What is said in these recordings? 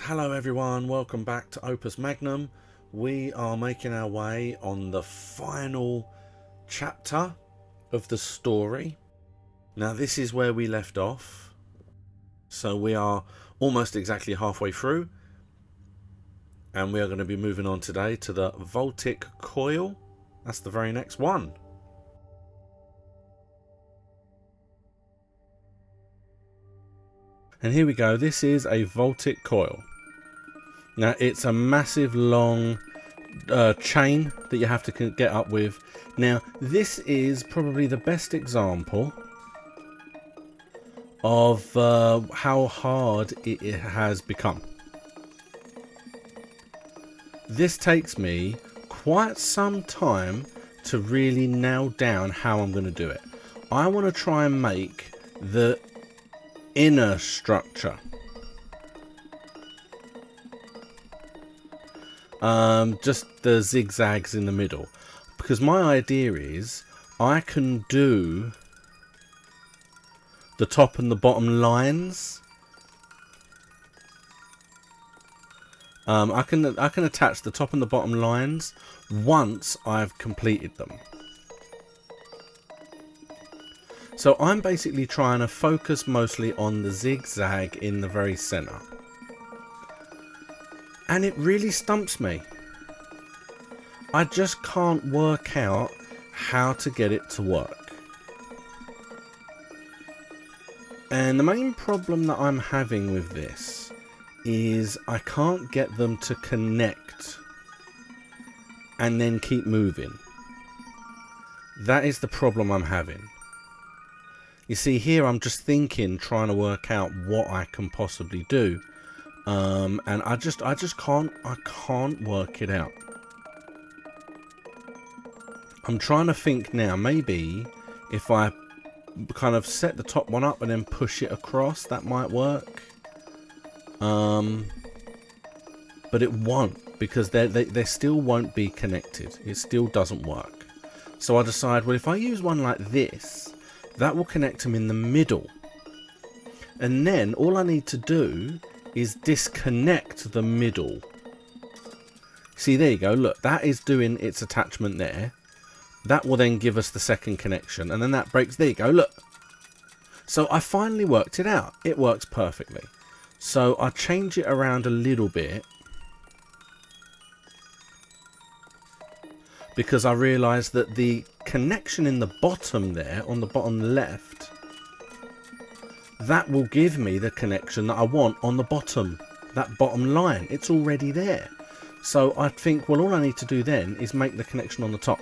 Hello everyone, welcome back to Opus Magnum. We are making our way on the final chapter of the story. Now this is where we left off. So we are almost exactly halfway through. And we are going to be moving on today to the Voltaic Coil. That's the very next one. And here we go, this is a Voltaic Coil. Now it's a massive long chain that you have to get up with. Now this is probably the best example of how hard it has become. This takes me quite some time to really nail down how I'm going to do it. I want to try and make the inner structure. Just the zigzags in the middle, because my idea is I can do the top and the bottom lines. I can attach the top and the bottom lines once I've completed them. So I'm basically trying to focus mostly on the zigzag in the very center. And it really stumps me. I just can't work out how to get it to work. And the main problem that I'm having with this is I can't get them to connect and then keep moving. That is the problem I'm having. You see, here I'm just trying to work out what I can possibly do. And I just can't work it out. I'm trying to think now, maybe if I kind of set the top one up and then push it across, that might work. But it won't, because they still won't be connected. It still doesn't work. So I decide, well, if I use one like this, that will connect them in the middle. And then all I need to do is disconnect the middle. See, there you go, look, that is doing its attachment there. That will then give us the second connection, and then that breaks. There you go, look. So I finally worked it out. It works perfectly. So I change it around a little bit, because I realised that the connection in the bottom there, on the bottom left, that will give me the connection that I want on the bottom, that bottom line. It's already there. So I think, well, all I need to do then is make the connection on the top.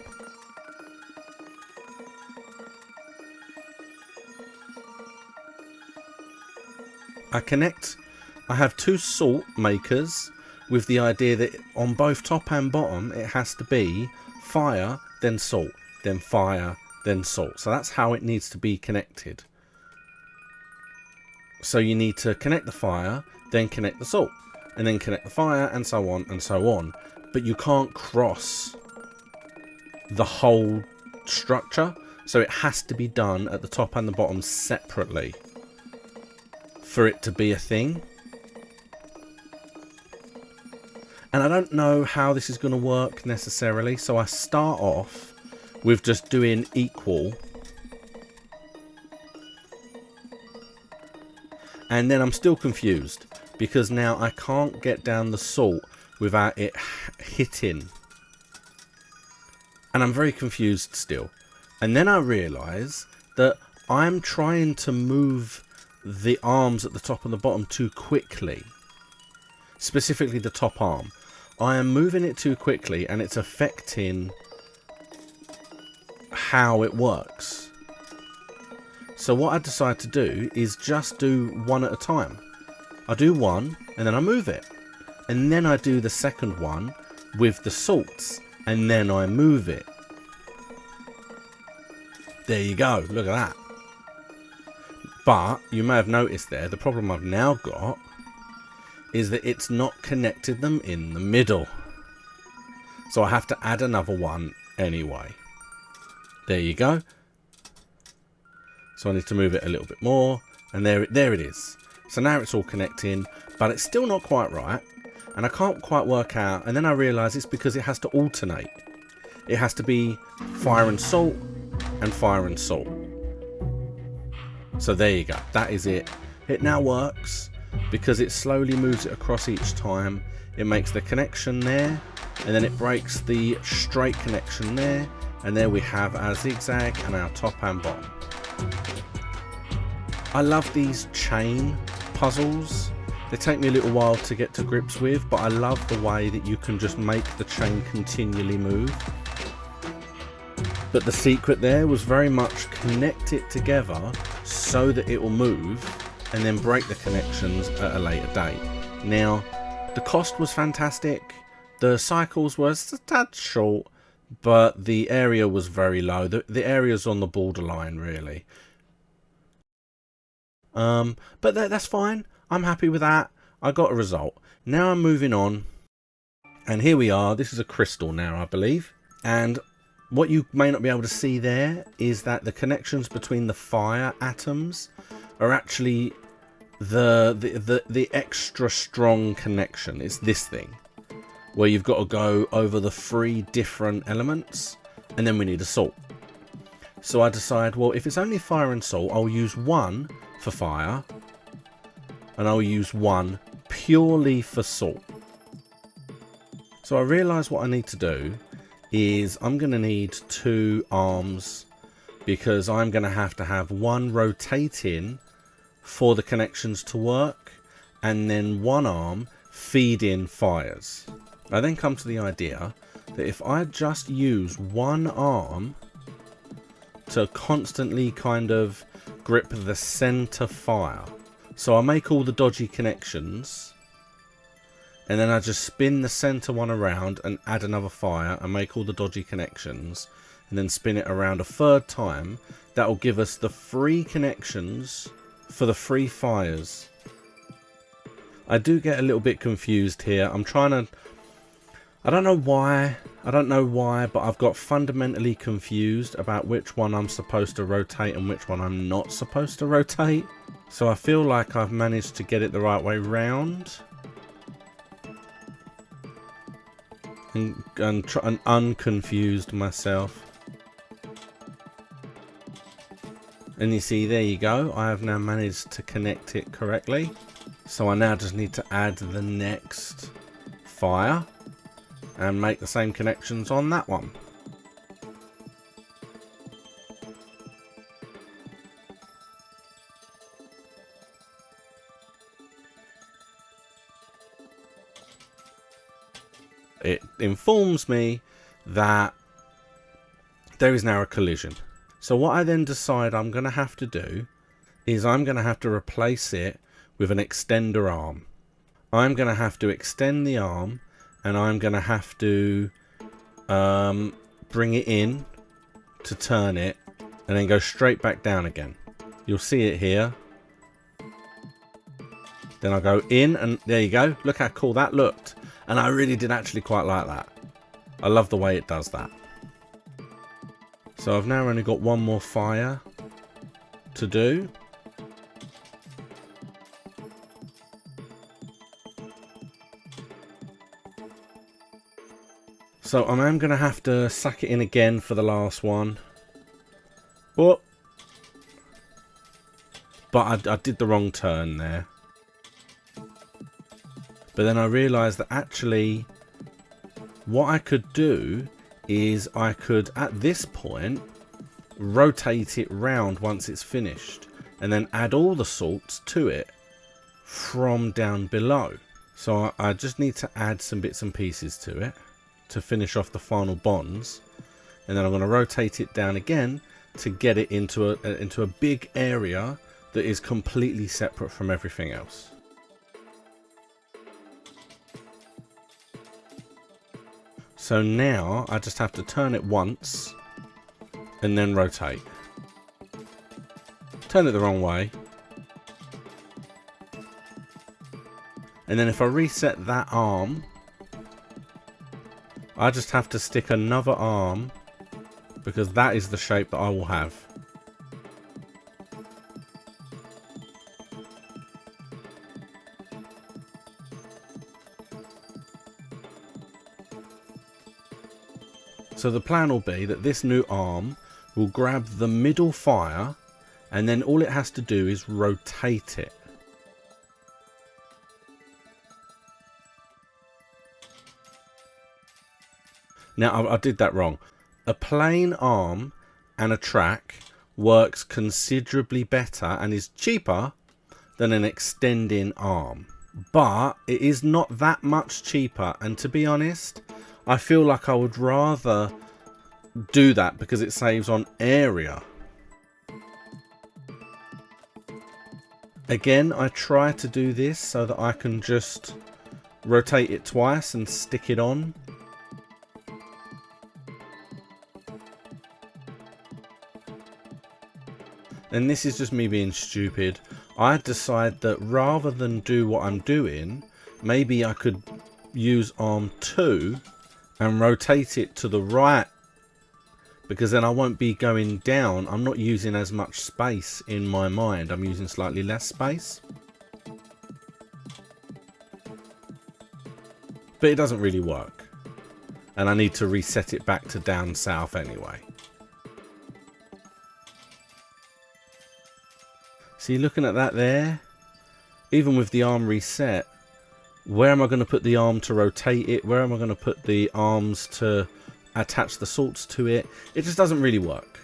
I have two salt makers with the idea that on both top and bottom it has to be fire, then salt, then fire, then salt. So that's how it needs to be connected. So you need to connect the fire, then connect the salt, and then connect the fire, and so on and so on. But you can't cross the whole structure, so it has to be done at the top and the bottom separately for it to be a thing. And I don't know how this is going to work necessarily, so I start off with just doing equal. And then I'm still confused, because now I can't get down the salt without it hitting. And I'm very confused still. And then I realise that I'm trying to move the arms at the top and the bottom too quickly. Specifically the top arm. I am moving it too quickly, and it's affecting how it works. So what I decide to do is just do one at a time. I do one, and then I move it. And then I do the second one with the salts, and then I move it. There you go, look at that. But you may have noticed there, the problem I've now got is that it's not connected them in the middle. So I have to add another one anyway. There you go. So I need to move it a little bit more, and there it is. So now it's all connecting, but it's still not quite right. And I can't quite work out. And then I realise it's because it has to alternate. It has to be fire and salt and fire and salt. So there you go. That is it. It now works because it slowly moves it across each time. It makes the connection there, and then it breaks the straight connection there. And there we have our zigzag and our top and bottom. I love these chain puzzles. They take me a little while to get to grips with, but I love the way that you can just make the chain continually move. But the secret there was very much connect it together so that it will move, and then break the connections at a later date. Now, the cost was fantastic. The cycles were a tad short, but the area was very low. The area's on the borderline, really. But that's fine. I'm happy with that. I got a result. Now I'm moving on. And here we are. This is a crystal now, I believe. And what you may not be able to see there is that the connections between the fire atoms are actually the extra strong connection. It's this thing where you've got to go over the 3 different elements, and then we need a salt. So I decide, well, if it's only fire and salt, I'll use 1 for fire and I'll use 1 purely for salt. So I realise what I need to do is I'm going to need 2 arms, because I'm going to have 1 rotating for the connections to work, and then 1 arm feeding fires. I then come to the idea that if I just use 1 arm to constantly kind of grip the center fire, so I make all the dodgy connections, and then I just spin the center one around and add another fire and make all the dodgy connections, and then spin it around a 3rd time. That will give us the 3 connections for the 3 fires. I do get a little bit confused here. I don't know why, but I've got fundamentally confused about which one I'm supposed to rotate and which one I'm not supposed to rotate. So I feel like I've managed to get it the right way round. And unconfused myself. And you see, there you go. I have now managed to connect it correctly. So I now just need to add the next fire and make the same connections on that one. It informs me that there is now a collision. So what I then decide I'm going to have to do is I'm going to have to replace it with an extender arm. I'm going to have to extend the arm, and I'm going to have to bring it in to turn it, and then go straight back down again. You'll see it here. Then I'll go in, and there you go. Look how cool that looked. And I really did actually quite like that. I love the way it does that. So I've now only got 1 more fire to do. So I am going to have to suck it in again for the last one. But I did the wrong turn there. But then I realised that actually what I could do is I could, at this point, rotate it round once it's finished, and then add all the salts to it from down below. So I just need to add some bits and pieces to it to finish off the final bonds, and then I'm going to rotate it down again to get it into a big area that is completely separate from everything else. So now I just have to turn it once and then rotate. Turn it the wrong way. And then if I reset that arm, I just have to stick another arm, because that is the shape that I will have. So the plan will be that this new arm will grab the middle fire, and then all it has to do is rotate it. Now, I did that wrong. A plain arm and a track works considerably better and is cheaper than an extending arm. But it is not that much cheaper, and to be honest, I feel like I would rather do that because it saves on area. Again, I try to do this so that I can just rotate it twice and stick it on. And this is just me being stupid. I decide that rather than do what I'm doing, maybe I could use arm 2 and rotate it to the right, because then I won't be going down. I'm not using as much space in my mind. I'm using slightly less space. But it doesn't really work. And I need to reset it back to down south anyway. See, looking at that there, even with the arm reset, where am I going to put the arm to rotate it? Where am I going to put the arms to attach the salts to it? It just doesn't really work.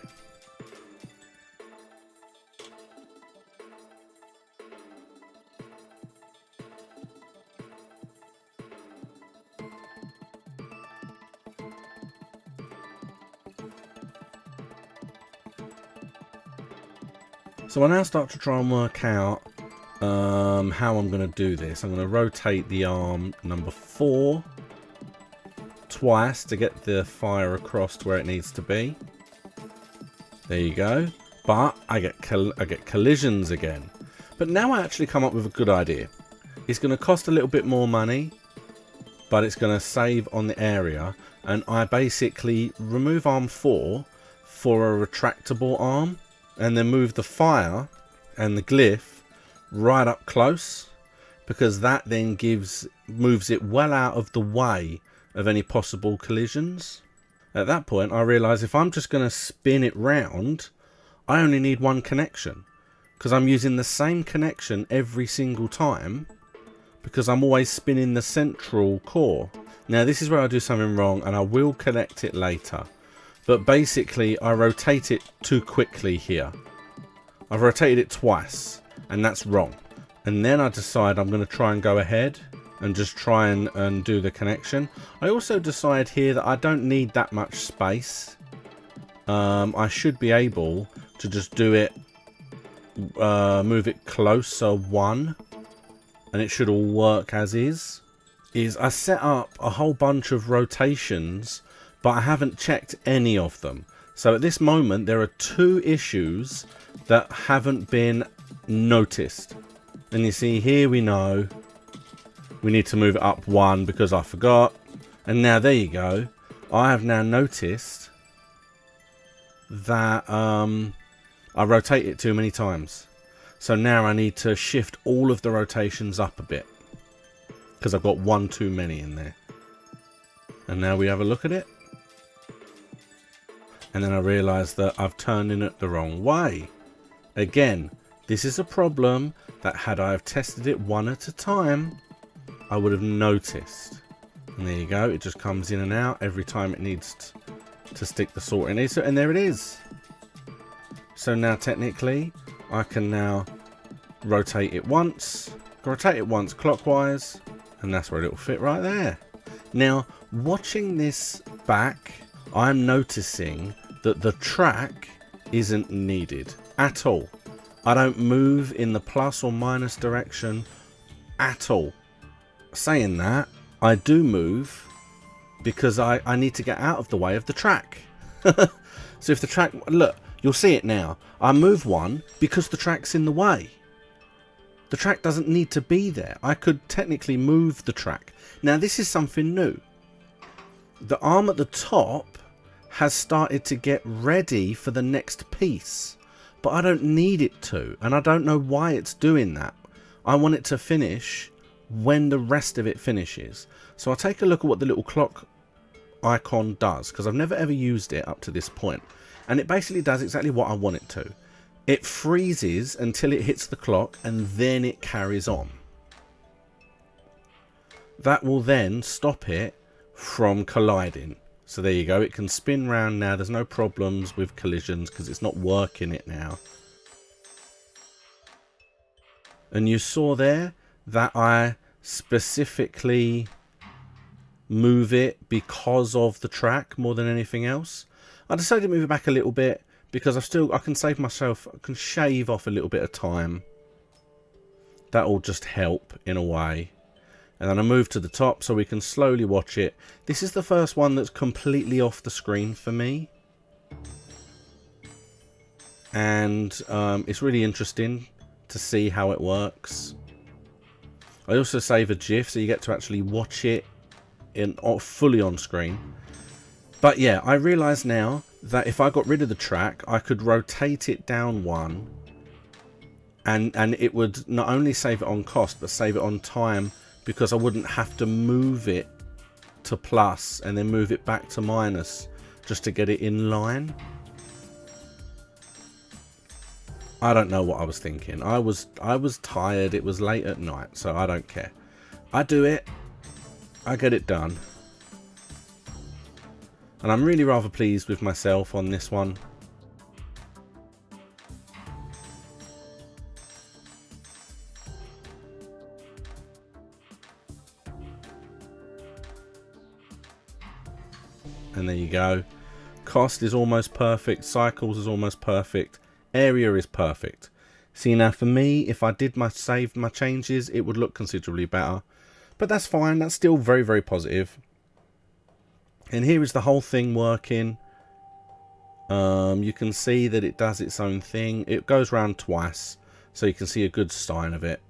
So I now start to try and work out how I'm going to do this. I'm going to rotate the arm number 4 twice to get the fire across to where it needs to be. There you go. But I get collisions again. But now I actually come up with a good idea. It's going to cost a little bit more money, but it's going to save on the area. And I basically remove arm 4 for a retractable arm, and then move the fire and the glyph right up close, because that then moves it well out of the way of any possible collisions. At that point I realise if I'm just going to spin it round, I only need one connection, because I'm using the same connection every single time, because I'm always spinning the central core. Now this is where I do something wrong, and I will connect it later. But basically, I rotate it too quickly here. I've rotated it twice, and that's wrong. And then I decide I'm going to try and go ahead and just try and do the connection. I also decide here that I don't need that much space. I should be able to just do it, move it closer 1, and it should all work as is. I set up a whole bunch of rotations, but I haven't checked any of them. So at this moment, there are 2 issues that haven't been noticed. And you see here, we know we need to move it up 1 because I forgot. And now there you go. I have now noticed that I rotate it too many times. So now I need to shift all of the rotations up a bit, because I've got 1 too many in there. And now we have a look at it. And then I realise that I've turned in it the wrong way. Again, this is a problem that had I have tested it 1 at a time, I would have noticed. And there you go, it just comes in and out every time it needs to stick the salt in it. And there it is. So now technically, I can now rotate it once clockwise, and that's where it will fit right there. Now, watching this back, I'm noticing that the track isn't needed at all. I don't move in the plus or minus direction at all. Saying that, I do move because I need to get out of the way of the track. So if the track, look, you'll see it now. I move 1 because the track's in the way. The track doesn't need to be there. I could technically move the track. Now this is something new. The arm at the top has started to get ready for the next piece, but I don't need it to, and I don't know why it's doing that. I want it to finish when the rest of it finishes. So I'll take a look at what the little clock icon does, because I've never ever used it up to this point. And it basically does exactly what I want it to. It freezes until it hits the clock, and then it carries on. That will then stop it from colliding. So there you go, it can spin round now. There's no problems with collisions because it's not working it now. And you saw there that I specifically move it because of the track more than anything else. I decided to move it back a little bit because I can save myself, I can shave off a little bit of time. That will just help in a way. And then I move to the top so we can slowly watch it. This is the first one that's completely off the screen for me. And it's really interesting to see how it works. I also save a GIF so you get to actually watch it fully on screen. But yeah, I realise now that if I got rid of the track, I could rotate it down one. And it would not only save it on cost, but save it on time. Because I wouldn't have to move it to plus and then move it back to minus just to get it in line. I don't know what I was thinking. I was tired. It was late at night, so I don't care. I do it. I get it done. And I'm really rather pleased with myself on this one. And there you go. Cost is almost perfect. Cycles is almost perfect. Area is perfect. See, now for me, if I did save my changes, it would look considerably better. But that's fine. That's still very, very positive. And here is the whole thing working. You can see that it does its own thing. It goes round twice. So you can see a good sign of it.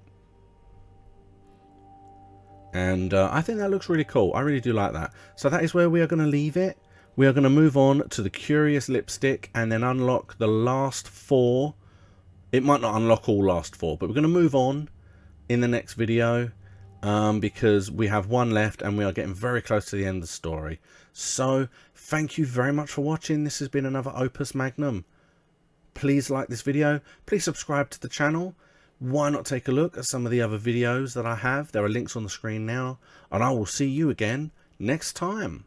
And I think that looks really cool. I really do like that. So that is where we are going to leave it. We are going to move on to the Curious Lipstick and then unlock the last 4. It might not unlock all last 4, but we're going to move on in the next video because we have 1 left and we are getting very close to the end of the story. So thank you very much for watching. This has been another Opus Magnum. Please like this video. Please subscribe to the channel. Why not take a look at some of the other videos that I have? There are links on the screen now. And I will see you again next time.